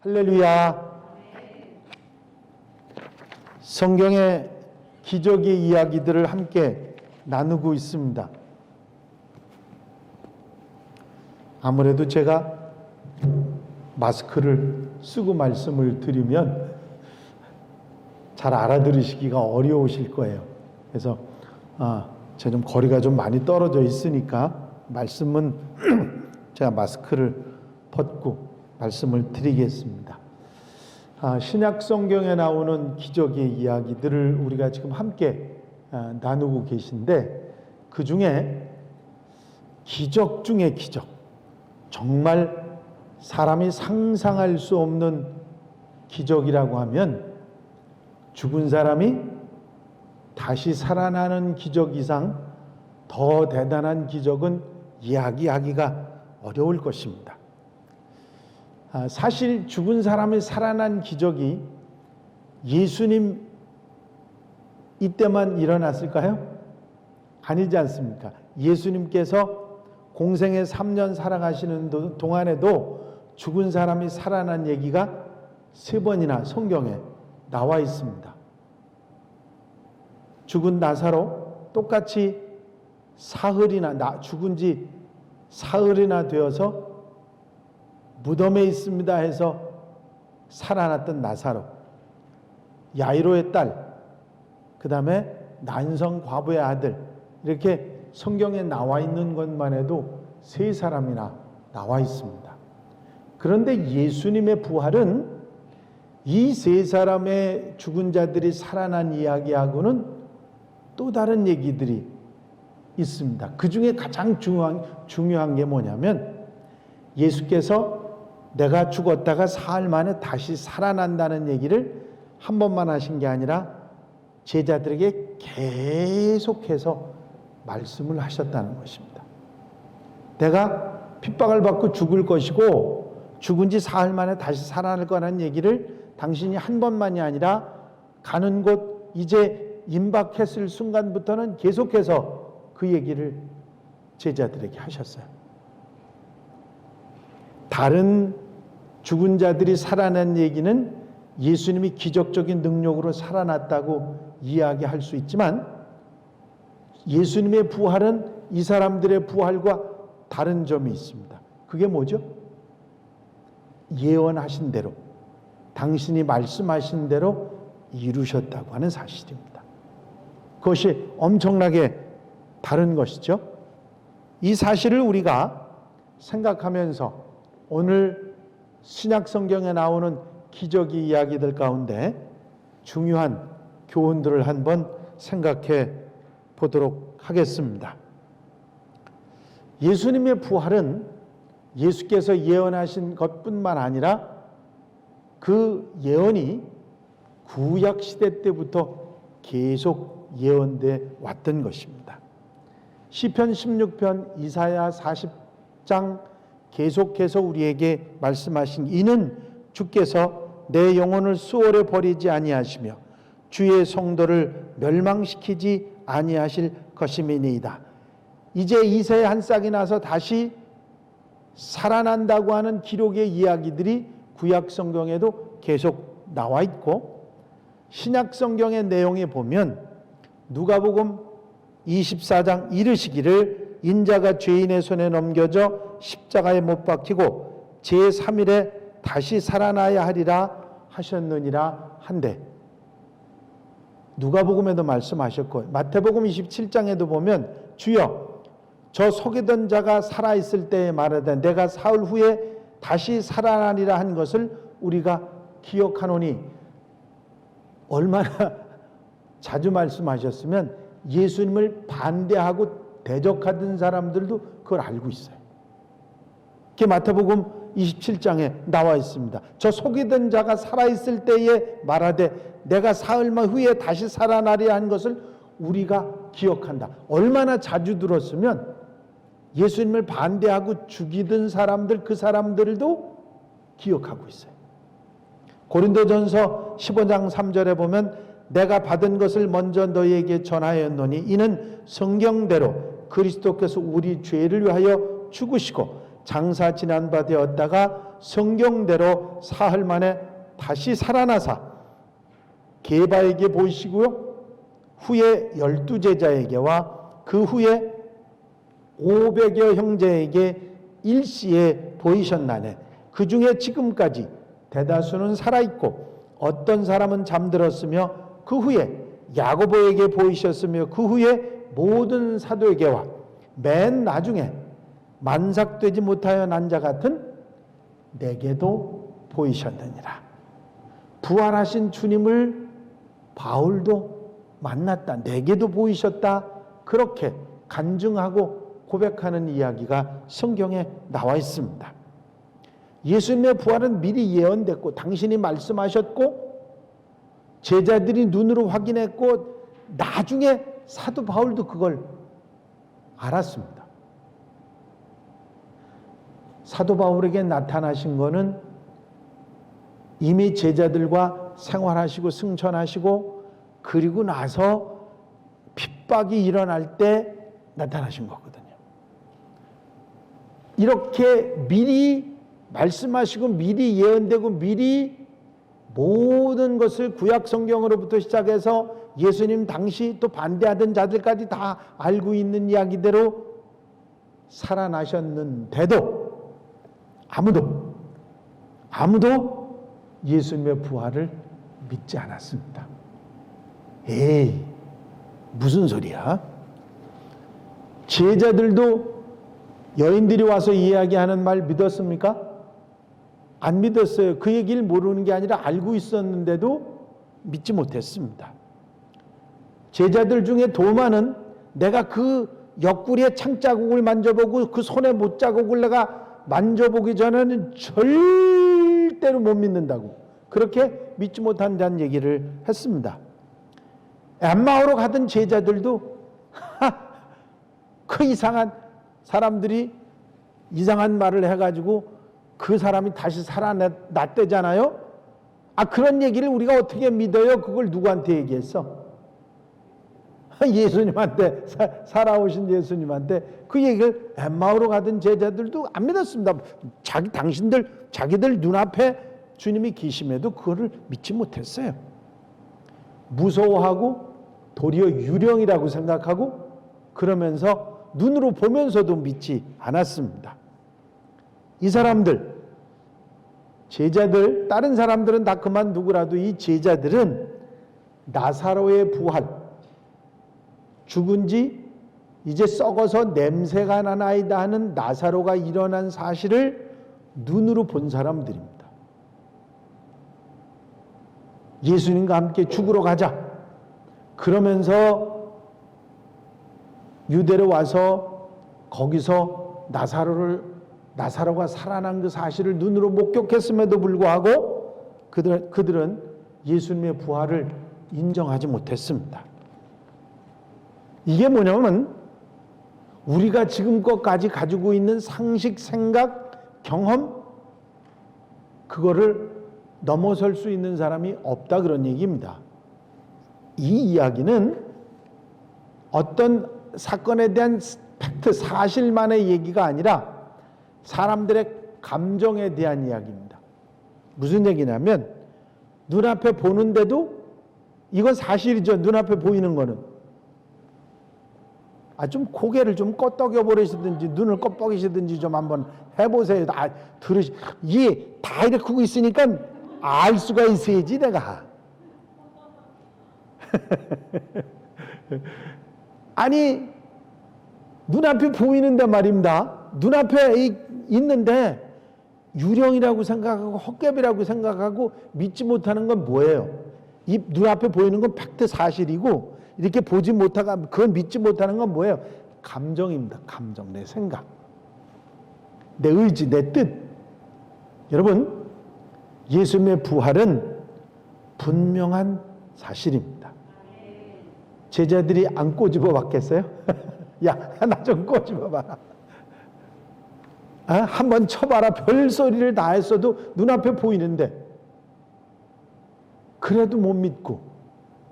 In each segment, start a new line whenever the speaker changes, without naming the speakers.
할렐루야. 성경의 기적의 이야기들을 함께 나누고 있습니다. 아무래도 제가 마스크를 쓰고 말씀을 드리면 잘 알아들으시기가 어려우실 거예요. 그래서 제가 좀 거리가 좀 많이 떨어져 있으니까 말씀은 제가 마스크를 벗고 말씀을 드리겠습니다. 신약 성경에 나오는 기적의 이야기들을 우리가 지금 함께 나누고 계신데, 그 중에 기적 중의 기적, 정말 사람이 상상할 수 없는 기적이라고 하면 죽은 사람이 다시 살아나는 기적 이상 더 대단한 기적은 이야기하기가 어려울 것입니다. 사실 죽은 사람이 살아난 기적이 예수님 이때만 일어났을까요? 아니지 않습니까? 예수님께서 공생에 3년 살아가시는 동안에도 죽은 사람이 살아난 얘기가 3번이나 성경에 나와 있습니다. 죽은 나사로 똑같이 죽은 지 사흘이나 되어서 무덤에 있습니다 해서 살아났던 나사로, 야이로의 딸, 그 다음에 난성 과부의 아들, 이렇게 성경에 나와 있는 것만 해도 3사람이나 나와 있습니다. 그런데 예수님의 부활은 이 3사람의 죽은 자들이 살아난 이야기하고는 또 다른 얘기들이 있습니다. 그 중에 가장 중요한 게 뭐냐면, 예수께서 내가 죽었다가 사흘 만에 다시 살아난다는 얘기를 한 번만 하신 게 아니라 제자들에게 계속해서 말씀을 하셨다는 것입니다. 내가 핍박을 받고 죽을 것이고 죽은 지 사흘 만에 다시 살아날 거라는 얘기를 당신이 한 번만이 아니라 가는 곳 이제 임박했을 순간부터는 계속해서 그 얘기를 제자들에게 하셨어요. 다른 죽은 자들이 살아난 얘기는 예수님이 기적적인 능력으로 살아났다고 이야기할 수 있지만, 예수님의 부활은 이 사람들의 부활과 다른 점이 있습니다. 그게 뭐죠? 예언하신 대로, 당신이 말씀하신 대로 이루셨다고 하는 사실입니다. 그것이 엄청나게 다른 것이죠. 이 사실을 우리가 생각하면서 오늘 신약 성경에 나오는 기적의 이야기들 가운데 중요한 교훈들을 한번 생각해 보도록 하겠습니다. 예수님의 부활은 예수께서 예언하신 것뿐만 아니라 그 예언이 구약 시대 때부터 계속 예언돼 왔던 것입니다. 시편 16편, 이사야 40장 계속해서 우리에게 말씀하신, 이는 주께서 내 영혼을 수월에 버리지 아니하시며 주의 성도를 멸망시키지 아니하실 것임이니이다. 이제 이새의 한 싹이 나서 다시 살아난다고 하는 기록의 이야기들이 구약 성경에도 계속 나와 있고, 신약 성경의 내용에 보면 누가복음 24장 이르시기를 인자가 죄인의 손에 넘겨져 십자가에 못 박히고 제3일에 다시 살아나야 하리라 하셨느니라 한데, 누가복음에도 말씀하셨고 마태복음 27장에도 보면 주여 저 속이던 자가 살아있을 때에 말하되 내가 사흘 후에 다시 살아나리라 한 것을 우리가 기억하노니, 얼마나 자주 말씀하셨으면 예수님을 반대하고 대적하던 사람들도 그걸 알고 있어요. 그게 마태복음 27장에 나와 있습니다. 저 속이던 자가 살아있을 때에 말하되 내가 사흘만 후에 다시 살아나리라 한 것을 우리가 기억한다. 얼마나 자주 들었으면 예수님을 반대하고 죽이던 사람들, 그 사람들도 기억하고 있어요. 고린도전서 15장 3절에 보면 내가 받은 것을 먼저 너희에게 전하였노니 이는 성경대로 그리스도께서 우리 죄를 위하여 죽으시고 장사 지난 바 되었다가 성경대로 사흘 만에 다시 살아나사 게바에게 보이시고요, 후에 12제자에게와 그 후에 500여 형제에게 일시에 보이셨나니 그 중에 지금까지 대다수는 살아있고 어떤 사람은 잠들었으며 그 후에 야고보에게 보이셨으며 그 후에 모든 사도에게와 맨 나중에 만삭되지 못하여 난 자 같은 내게도 보이셨느니라. 부활하신 주님을 바울도 만났다, 내게도 보이셨다, 그렇게 간증하고 고백하는 이야기가 성경에 나와 있습니다. 예수님의 부활은 미리 예언됐고 당신이 말씀하셨고 제자들이 눈으로 확인했고 나중에 사도 바울도 그걸 알았습니다. 사도 바울에게 나타나신 것은 이미 제자들과 생활하시고 승천하시고 그리고 나서 핍박이 일어날 때 나타나신 거거든요. 이렇게 미리 말씀하시고 미리 예언되고 미리 모든 것을 구약 성경으로부터 시작해서 예수님 당시 또 반대하던 자들까지 다 알고 있는 이야기대로 살아나셨는데도 아무도 예수님의 부활을 믿지 않았습니다. 에이, 무슨 소리야? 제자들도 여인들이 와서 이야기하는 말 믿었습니까? 안 믿었어요. 그 얘기를 모르는 게 아니라 알고 있었는데도 믿지 못했습니다. 제자들 중에 도마는 내가 그 옆구리에 창자국을 만져보고 그 손에 못자국을 내가 만져보기 전에는 절대로 못 믿는다고 그렇게 믿지 못한다는 얘기를 했습니다. 엠마오로 가던 제자들도 그 이상한 사람들이 이상한 말을 해가지고 그 사람이 다시 살아났대잖아요. 그런 얘기를 우리가 어떻게 믿어요? 그걸 누구한테 얘기했어? 예수님한테, 살아오신 예수님한테 그 얘기를 엠마오로 가던 제자들도 안 믿었습니다. 자기들 눈앞에 주님이 계심에도 그거를 믿지 못했어요. 무서워하고 도리어 유령이라고 생각하고 그러면서 눈으로 보면서도 믿지 않았습니다. 이 사람들, 제자들, 다른 사람들은 다 그만두고라도 이 제자들은 나사로의 부활, 죽은 지 이제 썩어서 냄새가 나나이다 하는 나사로가 일어난 사실을 눈으로 본 사람들입니다. 예수님과 함께 죽으러 가자. 그러면서 유대로 와서 거기서 나사로가 살아난 그 사실을 눈으로 목격했음에도 불구하고 그들은 예수님의 부활을 인정하지 못했습니다. 이게 뭐냐면 우리가 지금껏까지 가지고 있는 상식, 생각, 경험 그거를 넘어설 수 있는 사람이 없다 그런 얘기입니다. 이 이야기는 어떤 사건에 대한 팩트, 사실만의 얘기가 아니라 사람들의 감정에 대한 이야기입니다. 무슨 얘기냐면 눈앞에 보는데도 이건 사실이죠. 눈앞에 보이는 거는. 좀 고개를 좀 껐덕여 버리시든지 눈을 껌뻑이시든지 좀 한번 해보세요. 이게 다 이렇게 크고 있으니까 알 수가 있어야지 내가. 아니 눈앞에 보이는데 말입니다. 눈앞에 있는데 유령이라고 생각하고 헛개비라고 생각하고 믿지 못하는 건 뭐예요? 이 눈앞에 보이는 건 팩트 사실이고 이렇게 보지 못하고 그건 믿지 못하는 건 뭐예요? 감정입니다. 감정, 내 생각, 내 의지, 내 뜻. 여러분, 예수님의 부활은 분명한 사실입니다. 제자들이 안 꼬집어 봤겠어요? 야, 나 좀 꼬집어 봐라. 한번 쳐봐라. 별 소리를 다 했어도 눈앞에 보이는데 그래도 못 믿고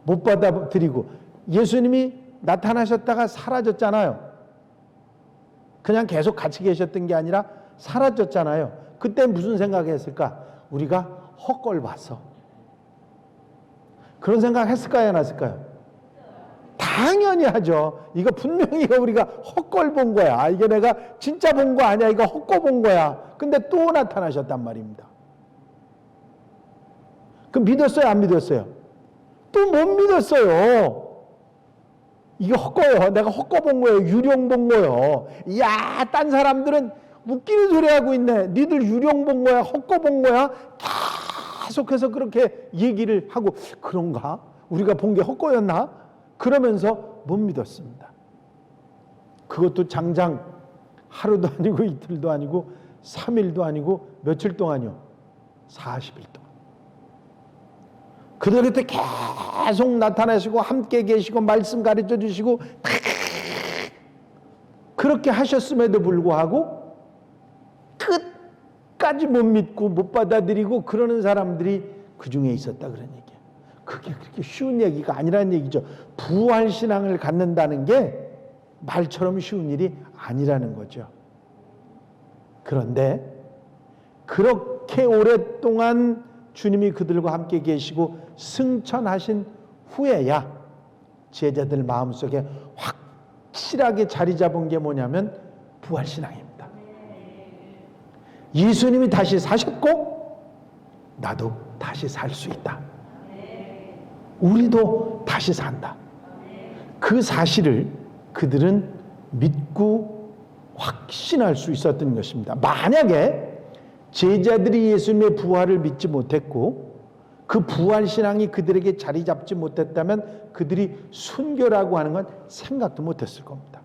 못 받아들이고 예수님이 나타나셨다가 사라졌잖아요. 그냥 계속 같이 계셨던 게 아니라 사라졌잖아요. 그때 무슨 생각했을까? 우리가 헛걸 봤어. 그런 생각 했을까요? 안 했을까요? 당연히 하죠. 이거 분명히 우리가 헛걸 본 거야. 이게 내가 진짜 본 거 아니야. 이거 헛거 본 거야. 근데 또 나타나셨단 말입니다. 그럼 믿었어요? 안 믿었어요? 또 못 믿었어요. 이게 헛거예요. 내가 헛거 본 거예요. 유령 본 거예요. 이야, 딴 사람들은 웃기는 소리 하고 있네. 니들 유령 본 거야? 헛거 본 거야? 계속해서 그렇게 얘기를 하고, 그런가? 우리가 본 게 헛거였나? 그러면서 못 믿었습니다. 그것도 장장 하루도 아니고 이틀도 아니고 3일도 아니고 며칠 동안이요? 40일 동안. 그들 그때 계속 나타나시고 함께 계시고 말씀 가르쳐 주시고 그렇게 하셨음에도 불구하고 끝까지 못 믿고 못 받아들이고 그러는 사람들이 그 중에 있었다 그런 얘기예요. 그게 그렇게 쉬운 얘기가 아니라는 얘기죠. 부활신앙을 갖는다는 게 말처럼 쉬운 일이 아니라는 거죠. 그런데 그렇게 오랫동안 주님이 그들과 함께 계시고 승천하신 후에야 제자들 마음속에 확실하게 자리 잡은 게 뭐냐면 부활신앙입니다. 예수님이 다시 사셨고 나도 다시 살 수 있다. 우리도 다시 산다. 그 사실을 그들은 믿고 확신할 수 있었던 것입니다. 만약에 제자들이 예수님의 부활을 믿지 못했고 그 부활신앙이 그들에게 자리 잡지 못했다면 그들이 순교라고 하는 건 생각도 못했을 겁니다.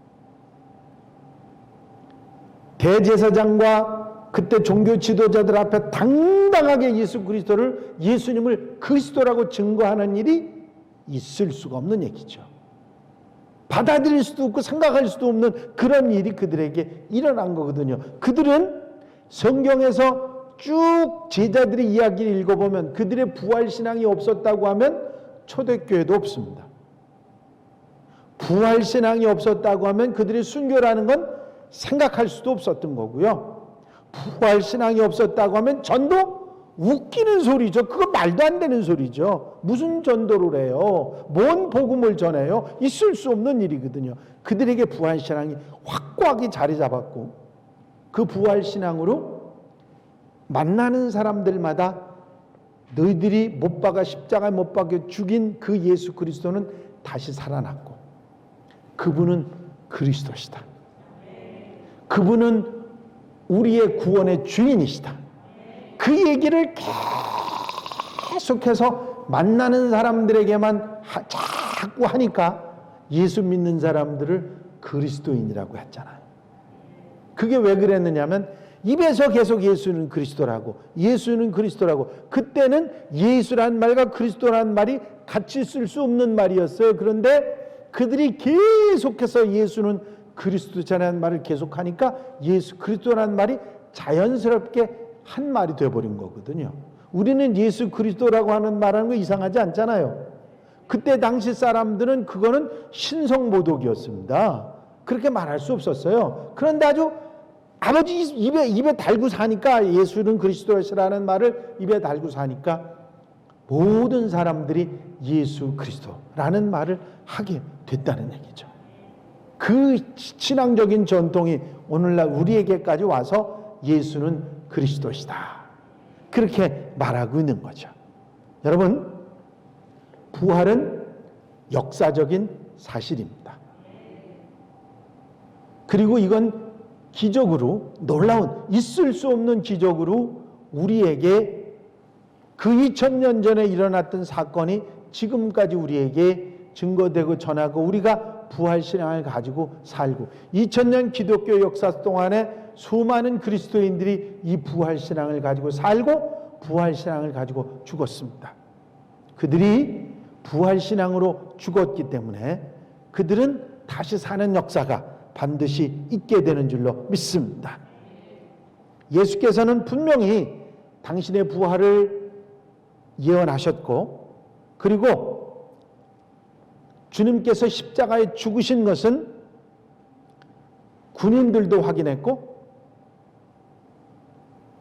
대제사장과 그때 종교 지도자들 앞에 당당하게 예수님을 그리스도라고 증거하는 일이 있을 수가 없는 얘기죠. 받아들일 수도 없고 생각할 수도 없는 그런 일이 그들에게 일어난 거거든요. 그들은 성경에서 쭉 제자들의 이야기를 읽어보면 그들의 부활신앙이 없었다고 하면 초대교회도 없습니다. 부활신앙이 없었다고 하면 그들의 순교라는 건 생각할 수도 없었던 거고요. 부활신앙이 없었다고 하면 전도? 웃기는 소리죠. 그거 말도 안 되는 소리죠. 무슨 전도를 해요? 뭔 복음을 전해요? 있을 수 없는 일이거든요. 그들에게 부활신앙이 확고하게 자리 잡았고 그 부활신앙으로 만나는 사람들마다 너희들이 못 박아 십자가에 못 박여 죽인 그 예수 그리스도는 다시 살아났고 그분은 그리스도시다. 그분은 우리의 구원의 주인이시다. 그 얘기를 계속해서 만나는 사람들에게만 자꾸 하니까 예수 믿는 사람들을 그리스도인이라고 했잖아요. 그게 왜 그랬느냐면 입에서 계속 예수는 그리스도라고 예수는 그리스도라고 그때는 예수란 말과 그리스도란 말이 같이 쓸 수 없는 말이었어요. 그런데 그들이 계속해서 예수는 그리스도잖아는 말을 계속하니까 예수 그리스도라는 말이 자연스럽게 한 말이 되어버린 거거든요. 우리는 예수 그리스도라고 하는 말하는 거 이상하지 않잖아요. 그때 당시 사람들은 그거는 신성모독이었습니다. 그렇게 말할 수 없었어요. 그런데 아주 아버지 입에 달고 사니까 예수는 그리스도시라는 말을 입에 달고 사니까 모든 사람들이 예수 그리스도라는 말을 하게 됐다는 얘기죠. 그 신앙적인 전통이 오늘날 우리에게까지 와서 예수는 그리스도시다. 그렇게 말하고 있는 거죠. 여러분, 부활은 역사적인 사실입니다. 그리고 이건 기적으로 놀라운 있을 수 없는 기적으로 우리에게 그 2000년 전에 일어났던 사건이 지금까지 우리에게 증거되고 전하고 우리가 부활신앙을 가지고 살고 2000년 기독교 역사 동안에 수많은 그리스도인들이 이 부활신앙을 가지고 살고 부활신앙을 가지고 죽었습니다. 그들이 부활신앙으로 죽었기 때문에 그들은 다시 사는 역사가 반드시 있게 되는 줄로 믿습니다. 예수께서는 분명히 당신의 부활을 예언하셨고 그리고 주님께서 십자가에 죽으신 것은 군인들도 확인했고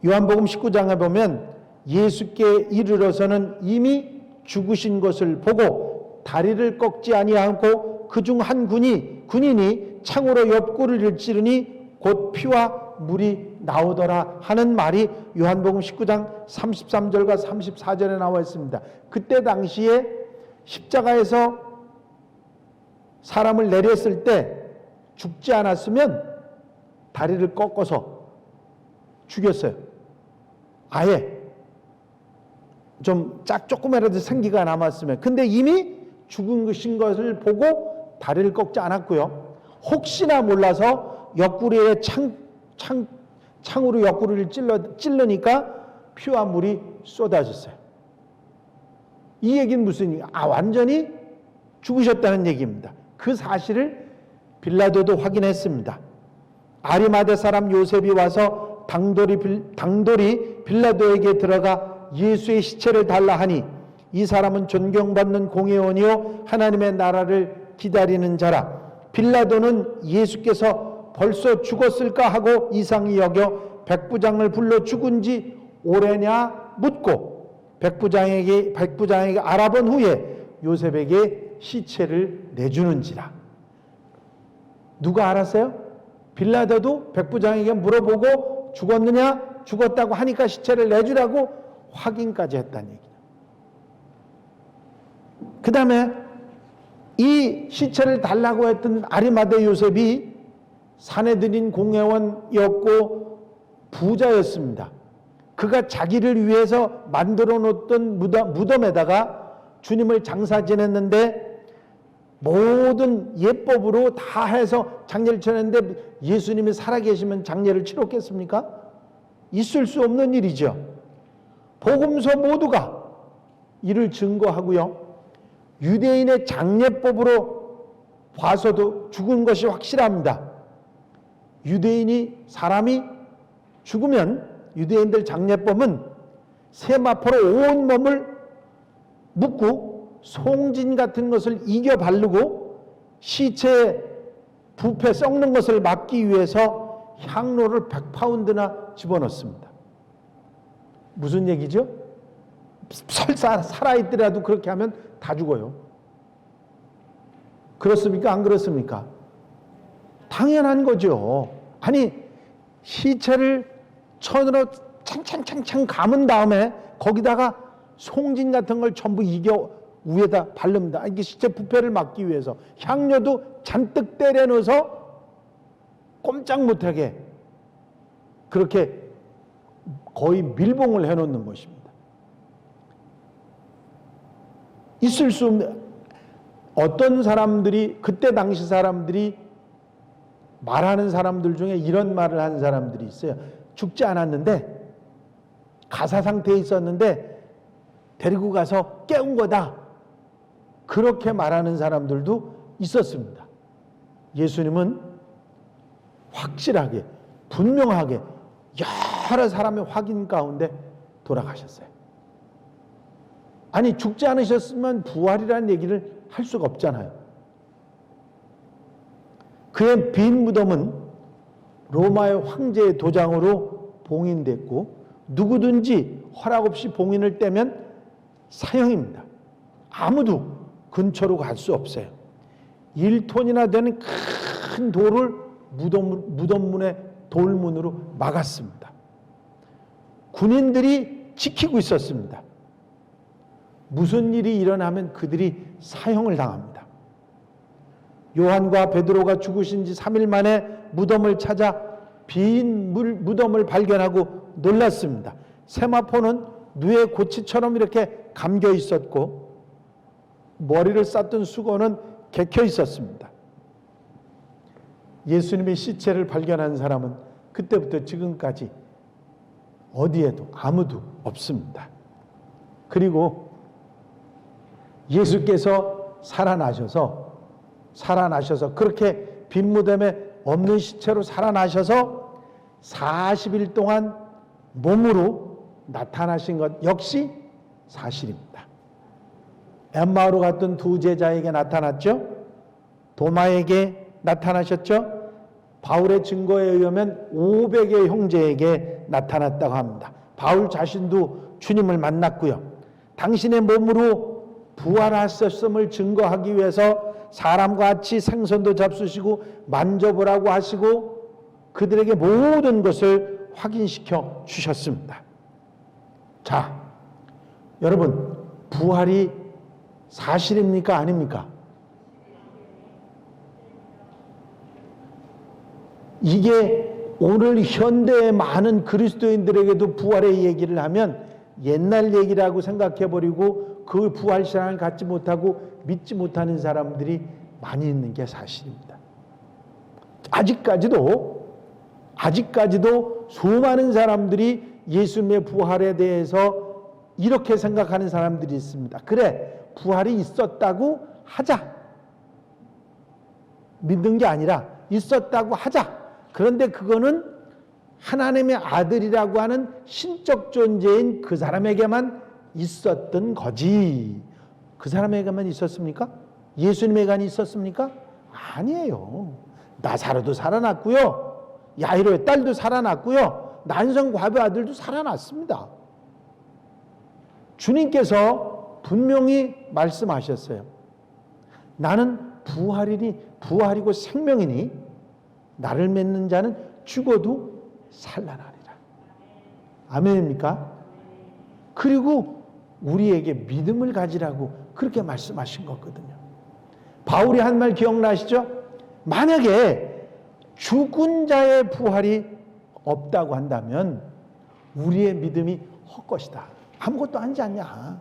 요한복음 19장에 보면 예수께 이르러서는 이미 죽으신 것을 보고 다리를 꺾지 아니하고 그중 한 군인이 창으로 옆구리를 찌르니 곧 피와 물이 나오더라 하는 말이 요한복음 19장 33절과 34절에 나와 있습니다. 그때 당시에 십자가에서 사람을 내렸을 때 죽지 않았으면 다리를 꺾어서 죽였어요. 아예 좀 조금이라도 생기가 남았으면. 근데 이미 죽은 것을 보고 다리를 꺾지 않았고요. 혹시나 몰라서 옆구리에 창으로 옆구리를 찔러니까 피와 물이 쏟아졌어요. 이 얘기는 무슨 얘기? 완전히 죽으셨다는 얘기입니다. 그 사실을 빌라도도 확인했습니다. 아리마대 사람 요셉이 와서 당돌이 빌라도에게 들어가 예수의 시체를 달라 하니 이 사람은 존경받는 공회원이요 하나님의 나라를 기다리는 자라. 빌라도는 예수께서 벌써 죽었을까 하고 이상히 여겨 백부장을 불러 죽은 지 오래냐 묻고 백부장에게 알아본 후에 요셉에게 시체를 내주는지라. 누가 알았어요? 빌라도도 백부장에게 물어보고 죽었느냐? 죽었다고 하니까 시체를 내주라고 확인까지 했다는 얘기죠. 그 다음에 이 시체를 달라고 했던 아리마대 요셉이 사내들인 공회원이었고 부자였습니다. 그가 자기를 위해서 만들어 놓던 무덤에다가 주님을 장사 지냈는데 모든 예법으로 다 해서 장례를 치렀는데 예수님이 살아계시면 장례를 치렀겠습니까? 있을 수 없는 일이죠. 복음서 모두가 이를 증거하고요. 유대인의 장례법으로 봐서도 죽은 것이 확실합니다. 사람이 죽으면 유대인들 장례법은 세마포로 온 몸을 묶고 송진 같은 것을 이겨 바르고 시체에 부패 썩는 것을 막기 위해서 향로를 100파운드나 집어넣습니다. 무슨 얘기죠? 설사 살아있더라도 그렇게 하면 다 죽어요. 그렇습니까? 안 그렇습니까? 당연한 거죠. 아니 시체를 천으로 창창창창 감은 다음에 거기다가 송진 같은 걸 전부 이겨 위에다 바릅니다. 이게 시체 부패를 막기 위해서 향료도 잔뜩 때려 넣어서 꼼짝 못하게 그렇게 거의 밀봉을 해놓는 것입니다. 있을 수 없는 어떤 사람들이 그때 당시 사람들이 말하는 사람들 중에 이런 말을 한 사람들이 있어요. 죽지 않았는데 가사 상태에 있었는데 데리고 가서 깨운 거다. 그렇게 말하는 사람들도 있었습니다. 예수님은 확실하게 분명하게 여러 사람의 확인 가운데 돌아가셨어요. 아니 죽지 않으셨으면 부활이라는 얘기를 할 수가 없잖아요. 그의 빈 무덤은 로마의 황제의 도장으로 봉인됐고 누구든지 허락 없이 봉인을 떼면 사형입니다. 아무도 근처로 갈 수 없어요. 1톤이나 되는 큰 돌을 무덤문의 돌문으로 막았습니다. 군인들이 지키고 있었습니다. 무슨 일이 일어나면 그들이 사형을 당합니다. 요한과 베드로가 죽으신 지 3일 만에 무덤을 찾아 빈 무덤을 발견하고 놀랐습니다. 세마포는 누에 고치처럼 이렇게 감겨 있었고 머리를 쌌던 수건은 개켜 있었습니다. 예수님의 시체를 발견한 사람은 그때부터 지금까지 어디에도 아무도 없습니다. 그리고 예수께서 살아나셔서 그렇게 빈 무덤에 없는 시체로 살아나셔서 40일 동안 몸으로 나타나신 것 역시 사실입니다. 엠마오로 갔던 두 제자에게 나타났죠. 도마에게 나타나셨죠. 바울의 증거에 의하면 500의 형제에게 나타났다고 합니다. 바울 자신도 주님을 만났고요. 당신의 몸으로 부활하셨음을 증거하기 위해서 사람과 같이 생선도 잡수시고 만져보라고 하시고 그들에게 모든 것을 확인시켜 주셨습니다. 자, 여러분, 부활이 사실입니까? 아닙니까? 이게 오늘 현대의 많은 그리스도인들에게도 부활의 얘기를 하면 옛날 얘기라고 생각해버리고 그 부활신앙을 갖지 못하고 믿지 못하는 사람들이 많이 있는 게 사실입니다. 아직까지도 수많은 사람들이 예수님의 부활에 대해서 이렇게 생각하는 사람들이 있습니다. 그래, 부활이 있었다고 하자. 믿는 게 아니라 있었다고 하자. 그런데 그거는 하나님의 아들이라고 하는 신적 존재인 그 사람에게만 있었던 거지. 그 사람에게만 있었습니까? 예수님에게만 있었습니까? 아니에요. 나사로도 살아났고요. 야이로의 딸도 살아났고요. 난성 과부 아들도 살아났습니다. 주님께서 분명히 말씀하셨어요. 나는 부활이고 생명이니 나를 믿는 자는 죽어도 살아나리라. 아멘입니까? 그리고 우리에게 믿음을 가지라고 그렇게 말씀하신 거거든요. 바울이 한 말 기억나시죠? 만약에 죽은 자의 부활이 없다고 한다면 우리의 믿음이 헛것이다. 아무것도 아니지 않냐.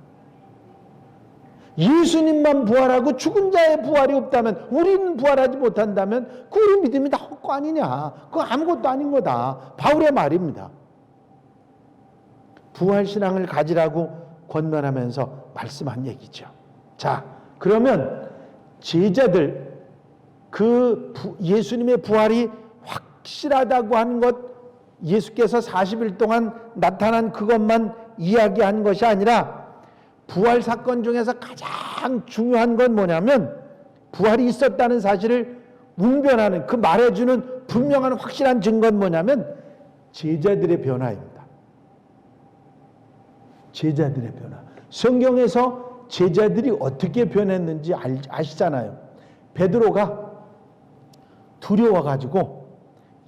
예수님만 부활하고 죽은 자의 부활이 없다면, 우리는 부활하지 못한다면 그 우리 믿음이 다 헛거 아니냐. 그거 아무것도 아닌 거다. 바울의 말입니다. 부활신앙을 가지라고 권면하면서 말씀한 얘기죠. 자, 그러면 제자들, 예수님의 부활이 확실하다고 하는 것, 예수께서 40일 동안 나타난 그것만 이야기한 것이 아니라 부활 사건 중에서 가장 중요한 건 뭐냐면 부활이 있었다는 사실을 운변하는, 그 말해주는 분명한 확실한 증거는 뭐냐면 제자들의 변화입니다. 제자들의 변화. 성경에서 제자들이 어떻게 변했는지 아시잖아요. 베드로가 두려워가지고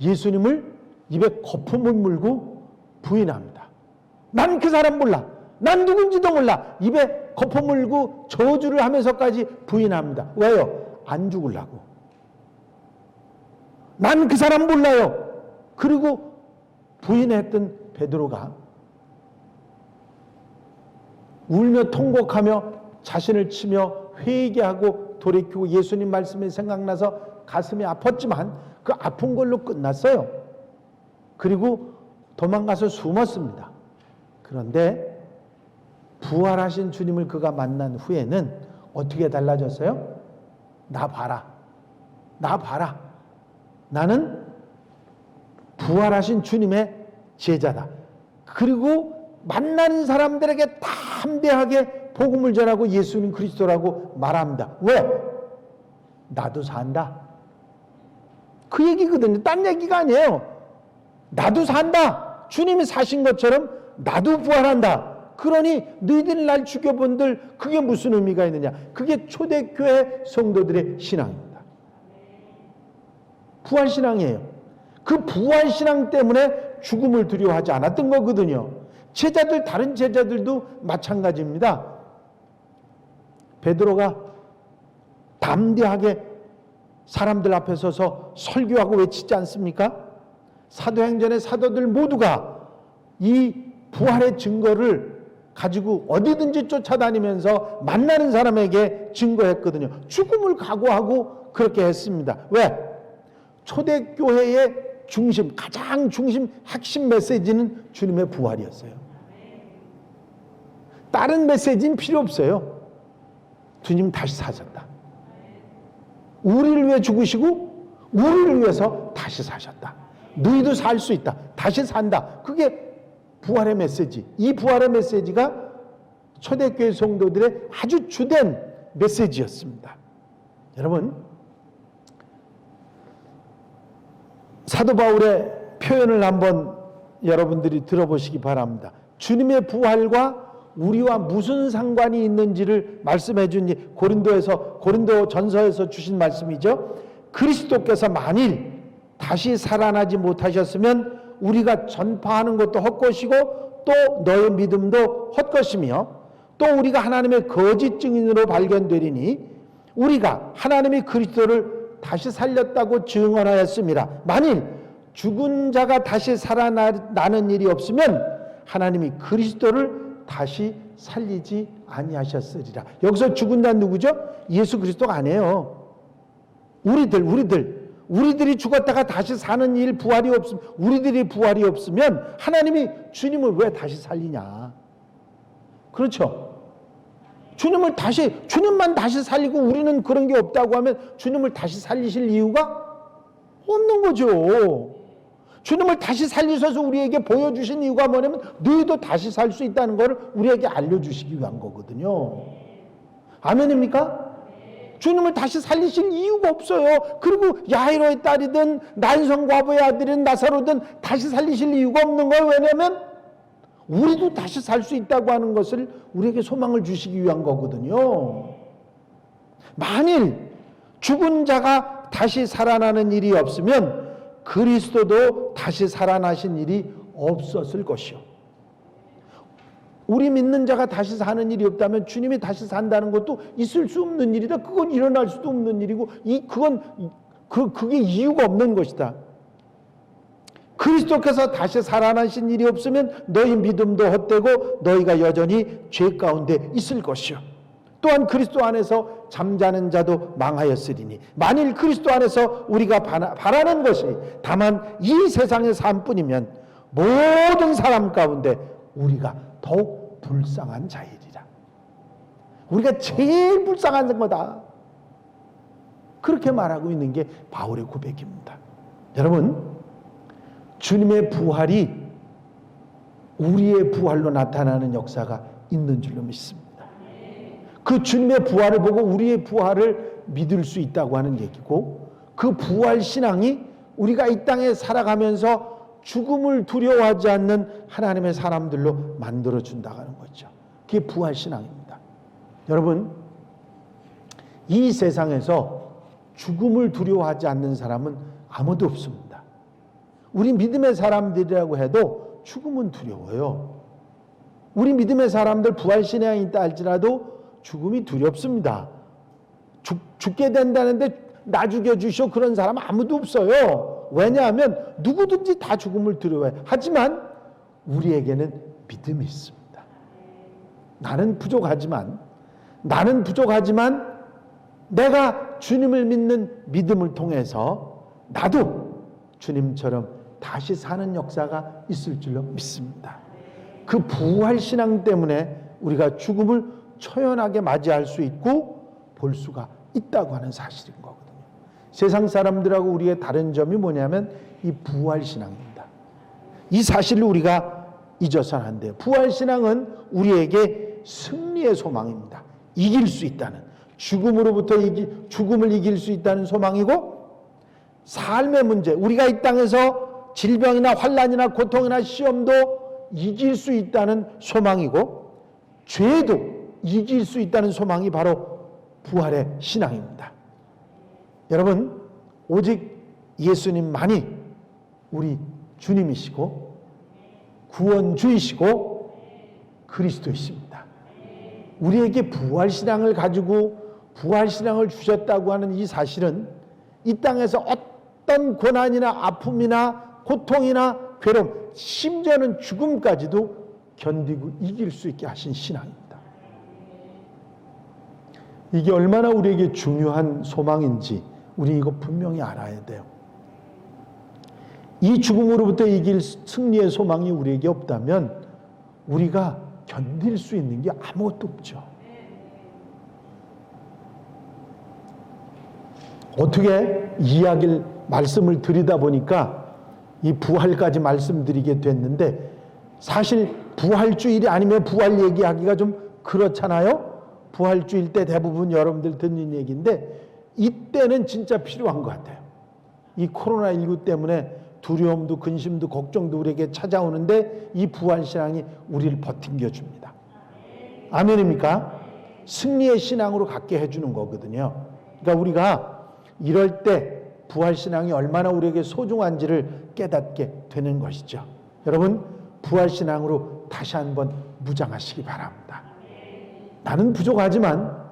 예수님을 입에 거품을 물고 부인합니다. 난 그 사람 몰라. 난 누군지도 몰라. 입에 거품 물고 저주를 하면서까지 부인합니다. 왜요? 안 죽으려고. 난 그 사람 몰라요. 그리고 부인했던 베드로가 울며 통곡하며 자신을 치며 회개하고 돌이키고 예수님 말씀이 생각나서 가슴이 아팠지만 그 아픈 걸로 끝났어요. 그리고 도망가서 숨었습니다. 그런데 부활하신 주님을 그가 만난 후에는 어떻게 달라졌어요? 나 봐라. 나 봐라. 나는 부활하신 주님의 제자다. 그리고 만나는 사람들에게 담대하게 복음을 전하고 예수님 그리스도라고 말합니다. 왜? 나도 산다. 그 얘기거든요. 딴 얘기가 아니에요. 나도 산다. 주님이 사신 것처럼 나도 부활한다. 그러니 너희들이 날 죽여본들, 그게 무슨 의미가 있느냐. 그게 초대교회 성도들의 신앙입니다. 부활신앙이에요. 그 부활신앙 때문에 죽음을 두려워하지 않았던 거거든요. 제자들, 다른 제자들도 마찬가지입니다. 베드로가 담대하게 사람들 앞에 서서 설교하고 외치지 않습니까? 사도행전의 사도들 모두가 이 부활의 증거를 가지고 어디든지 쫓아다니면서 만나는 사람에게 증거했거든요. 죽음을 각오하고 그렇게 했습니다. 왜? 초대교회의 중심, 가장 중심, 핵심 메시지는 주님의 부활이었어요. 다른 메시지는 필요 없어요. 주님 다시 사셨다. 우리를 위해 죽으시고 우리를 위해서 다시 사셨다. 너희도 살 수 있다. 다시 산다. 그게 부활의 메시지. 이 부활의 메시지가 초대교회 성도들의 아주 주된 메시지였습니다. 여러분, 사도 바울의 표현을 한번 여러분들이 들어보시기 바랍니다. 주님의 부활과 우리와 무슨 상관이 있는지를 말씀해 준 고린도 전서에서 주신 말씀이죠. 그리스도께서 만일 다시 살아나지 못하셨으면 우리가 전파하는 것도 헛것이고 또 너의 믿음도 헛것이며 또 우리가 하나님의 거짓 증인으로 발견되리니 우리가 하나님이 그리스도를 다시 살렸다고 증언하였습니다. 만일 죽은 자가 다시 살아나는 일이 없으면 하나님이 그리스도를 다시 살리지 아니하셨으리라. 여기서 죽은 자는 누구죠? 예수 그리스도가 아니에요. 우리들이 죽었다가 다시 사는 일, 우리들이 부활이 없으면 하나님이 주님을 왜 다시 살리냐? 그렇죠? 주님만 다시 살리고 우리는 그런 게 없다고 하면 주님을 다시 살리실 이유가 없는 거죠. 주님을 다시 살리셔서 우리에게 보여주신 이유가 뭐냐면 너희도 다시 살 수 있다는 것을 우리에게 알려주시기 위한 거거든요. 아멘입니까? 주님을 다시 살리실 이유가 없어요. 그리고 야이로의 딸이든 난성 과부의 아들인 나사로든 다시 살리실 이유가 없는 거예요. 왜냐하면 우리도 다시 살 수 있다고 하는 것을 우리에게 소망을 주시기 위한 거거든요. 만일 죽은 자가 다시 살아나는 일이 없으면 그리스도도 다시 살아나신 일이 없었을 것이요. 우리 믿는 자가 다시 사는 일이 없다면 주님이 다시 산다는 것도 있을 수 없는 일이다. 그건 일어날 수도 없는 일이고 그게 이유가 없는 것이다. 그리스도께서 다시 살아나신 일이 없으면 너희 믿음도 헛되고 너희가 여전히 죄 가운데 있을 것이요. 또한 그리스도 안에서 잠자는 자도 망하였으리니 만일 그리스도 안에서 우리가 바라는 것이 다만 이 세상의 삶뿐이면 모든 사람 가운데 우리가 더욱 불쌍한 자이리라. 우리가 제일 불쌍한 거다. 그렇게 말하고 있는 게 바울의 고백입니다. 여러분, 주님의 부활이 우리의 부활로 나타나는 역사가 있는 줄로 믿습니다. 그 주님의 부활을 보고 우리의 부활을 믿을 수 있다고 하는 얘기고, 그 부활 신앙이 우리가 이 땅에 살아가면서 죽음을 두려워하지 않는 하나님의 사람들로 만들어준다고 하는 거죠. 그게 부활 신앙입니다. 여러분, 이 세상에서 죽음을 두려워하지 않는 사람은 아무도 없습니다. 우리 믿음의 사람들이라고 해도 죽음은 두려워요. 우리 믿음의 사람들 부활 신앙이 있다 할지라도 죽음이 두렵습니다. 죽게 된다는데 나 죽여주시오 그런 사람 아무도 없어요. 왜냐하면 누구든지 다 죽음을 두려워해요. 하지만 우리에게는 믿음이 있습니다. 나는 부족하지만 내가 주님을 믿는 믿음을 통해서 나도 주님처럼 다시 사는 역사가 있을 줄로 믿습니다. 그 부활 신앙 때문에 우리가 죽음을 처연하게 맞이할 수 있고 볼 수가 있다고 하는 사실인 거거든요. 세상 사람들하고 우리의 다른 점이 뭐냐면 이 부활 신앙입니다. 이 사실을 우리가 잊어서는 안 돼요. 부활 신앙은 우리에게 승리의 소망입니다. 이길 수 있다는, 죽음으로부터 죽음을 이길 수 있다는 소망이고, 삶의 문제, 우리가 이 땅에서 질병이나 환난이나 고통이나 시험도 이길 수 있다는 소망이고, 죄도 이길 수 있다는 소망이 바로 부활의 신앙입니다. 여러분, 오직 예수님만이 우리 주님이시고 구원주이시고 그리스도이십니다. 우리에게 부활 신앙을 가지고 부활 신앙을 주셨다고 하는 이 사실은 이 땅에서 어떤 고난이나 아픔이나 고통이나 괴로움, 심지어는 죽음까지도 견디고 이길 수 있게 하신 신앙입니다. 이게 얼마나 우리에게 중요한 소망인지 우리 이거 분명히 알아야 돼요. 이 죽음으로부터 이길 승리의 소망이 우리에게 없다면 우리가 견딜 수 있는 게 아무것도 없죠. 어떻게 말씀을 드리다 보니까 이 부활까지 말씀드리게 됐는데, 사실 부활주일이 아니면 부활 얘기하기가 좀 그렇잖아요. 부활주일 때 대부분 여러분들 듣는 얘기인데 이때는 진짜 필요한 것 같아요. 이 코로나19 때문에 두려움도 근심도 걱정도 우리에게 찾아오는데 이 부활신앙이 우리를 버팅겨 줍니다. 아멘입니까? 승리의 신앙으로 갖게 해주는 거거든요. 그러니까 우리가 이럴 때 부활신앙이 얼마나 우리에게 소중한지를 깨닫게 되는 것이죠. 여러분, 부활신앙으로 다시 한번 무장하시기 바랍니다. 나는 부족하지만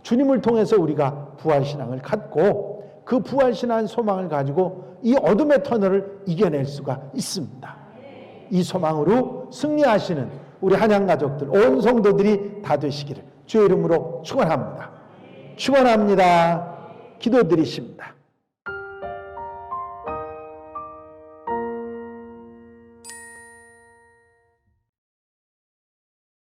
주님을 통해서 우리가 부활신앙을 갖고 그 부활신앙 소망을 가지고 이 어둠의 터널을 이겨낼 수가 있습니다. 이 소망으로 승리하시는 우리 한양가족들, 온 성도들이 다 되시기를 주의 이름으로 축원합니다. 축원합니다. 기도드리십니다.